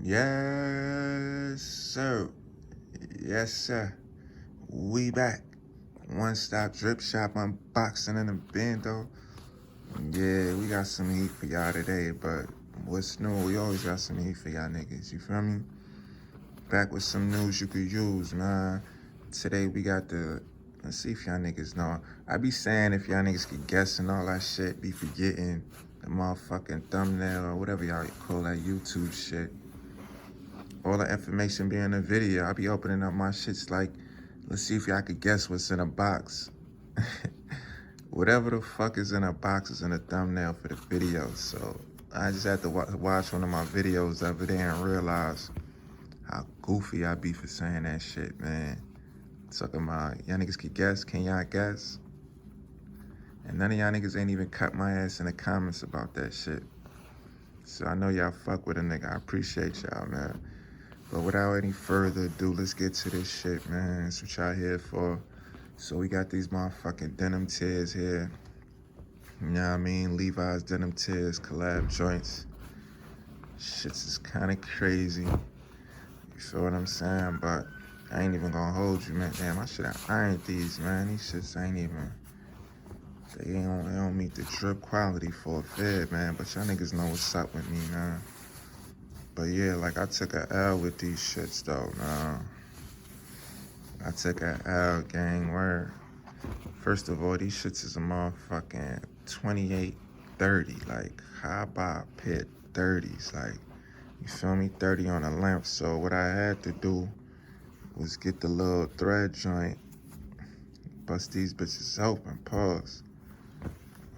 Yes, sir. Yes, sir. We back. One stop drip shop unboxing in the Bando. Yeah, we got some heat for y'all today, but what's new? We always got some heat for y'all niggas. You feel me? Back with some news you could use, man. Today we got the. Let's see if y'all niggas know. I be saying if y'all niggas could guess and all that shit, be forgetting the motherfucking thumbnail or whatever y'all call that YouTube shit. All the information be in the video. I be opening up my shits like, let's see if y'all could guess what's in a box. Whatever the fuck is in a box is in a thumbnail for the video. So I just had to watch one of my videos the other day and realize how goofy I be for saying that shit, man. Talking about, y'all niggas could guess, can y'all guess? And none of y'all niggas ain't even cut my ass in the comments about that shit. So I know y'all fuck with a nigga. I appreciate y'all, man. But without any further ado, let's get to this shit, man. That's what y'all here for. So we got these motherfucking denim tears here. You know what I mean? Levi'S denim tears, collab joints. Shit's is kind of crazy. You feel what I'm saying? But I ain't even gonna hold you, man. Damn, I should have ironed these, man. These shits ain't even... They don't meet the drip quality for a fed, man. But y'all niggas know what's up with me, man. But yeah, like I took a L with these shits though, man. I took a L, gang, word. First of all, these shits is a motherfucking 2830. Like, how about pit 30s? Like, you feel me? 30 on a lamp. So what I had to do was get the little thread joint, bust these bitches open, pause.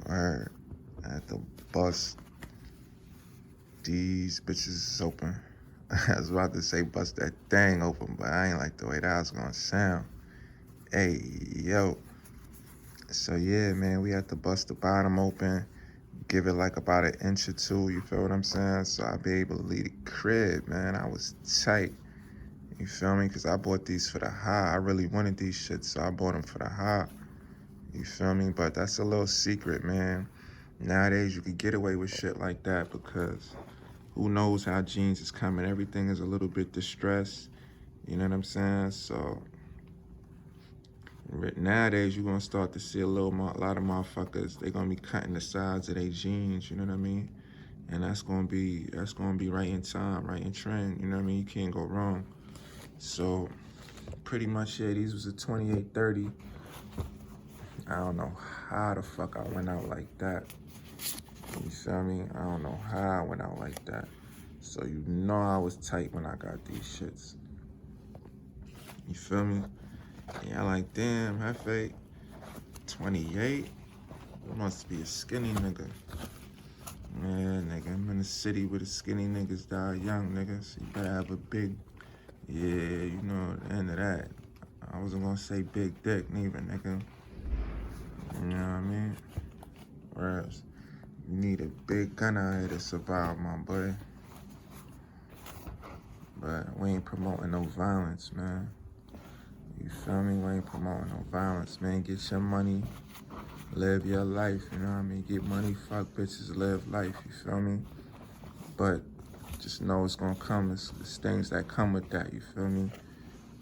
Word. I had to bust these bitches open. I was about to say bust that thing open, but I ain't like the way that was gonna sound. Hey, yo. So yeah, man, we had to bust the bottom open, give it like about an inch or two, you feel what I'm saying? So I'll be able to leave the crib, man. I was tight, you feel me? Because I bought these for the high. I really wanted these shits, so I bought them for the high, you feel me? But that's a little secret, man. Nowadays, you can get away with shit like that because who knows how jeans is coming. Everything is a little bit distressed, you know what I'm saying? So nowadays, you're gonna start to see a lot of motherfuckers. They gonna be cutting the sides of their jeans. You know what I mean? And that's gonna be right in time, right in trend. You know what I mean? You can't go wrong. So pretty much, yeah. These was a 2830. I don't know how the fuck I went out like that. You feel me? I don't know how I went out like that. So you know I was tight when I got these shits. You feel me? Yeah, like damn, Hefe, 28. Must be a skinny nigga. Man, nigga, I'm in the city where the skinny niggas die young, niggas. You better have a big, yeah, you know, the end of that. I wasn't gonna say big dick neither, nigga. You know what I mean? Whereas, you need a big gun out here to survive, my boy. But we ain't promoting no violence, man. You feel me? We ain't promoting no violence, man. Get your money. Live your life, you know what I mean? Get money, fuck bitches, live life, you feel me? But just know it's gonna come. It's things that come with that, you feel me?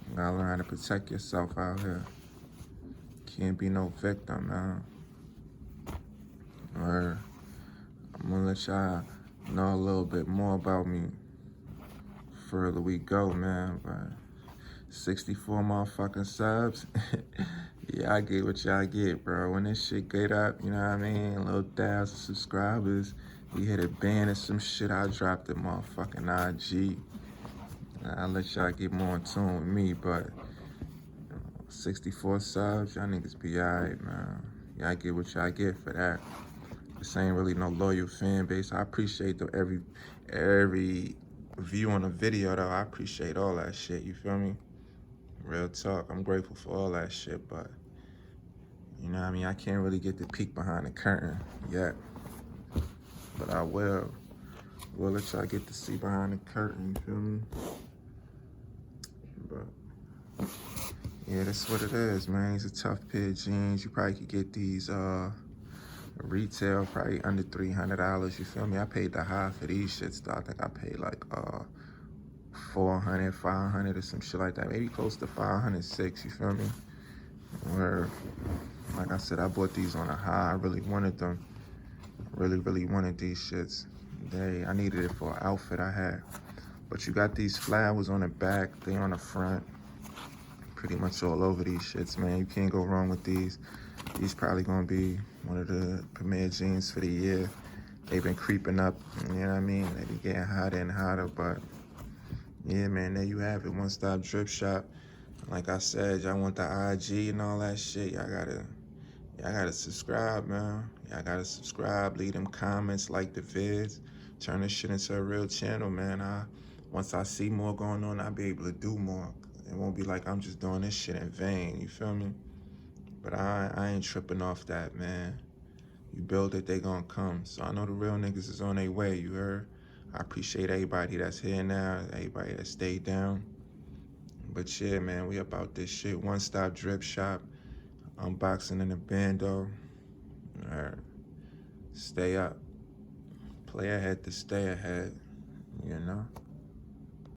You gotta learn how to protect yourself out here. Can't be no victim, man. Or I'm gonna let y'all know a little bit more about me further we go, man. But 64 motherfucking subs. Yeah, I get what y'all get, bro. When this shit get up, you know what I mean? A little 1,000 subscribers. We hit a band or some shit. I dropped the motherfucking IG. I'll let y'all get more in tune with me, but 64 subs, y'all niggas be alright, man. Y'all get what y'all get for that. This ain't really no loyal fan base. I appreciate every view on a video, though. I appreciate all that shit, you feel me? Real talk, I'm grateful for all that shit, but you know what I mean? I can't really get the peek behind the curtain yet, but I will. We'll let y'all get to see behind the curtain, you feel me? But yeah, that's what it is, man. These are tough pair of jeans. You probably could get these retail probably under $300, you feel me? I paid the high for these shits though. I think I paid like 400, 500 or some shit like that. Maybe close to 506, you feel me? Where, like I said, I bought these on a high. I really wanted them. Really wanted these shits. I needed it for an outfit I had. But you got these flowers on the back. They on the front. Pretty much all over these shits, man. You can't go wrong with these. These probably gonna be one of the premier jeans for the year. They've been creeping up, you know what I mean? They be getting hotter and hotter, but yeah, man, there you have it. One Stop Drip Shop. Like I said, y'all want the IG and all that shit. Y'all gotta subscribe, man. Y'all gotta subscribe, leave them comments, like the vids. Turn this shit into a real channel, man. Once I see more going on, I'll be able to do more. It won't be like I'm just doing this shit in vain, you feel me? But I ain't tripping off that, man. You build it, they gonna come. So I know the real niggas is on their way, you heard? I appreciate everybody that's here now, everybody that stayed down. But yeah, man, we about this shit. One Stop Drip Shop, unboxing in the Bando. Stay up. Play ahead to stay ahead, you know?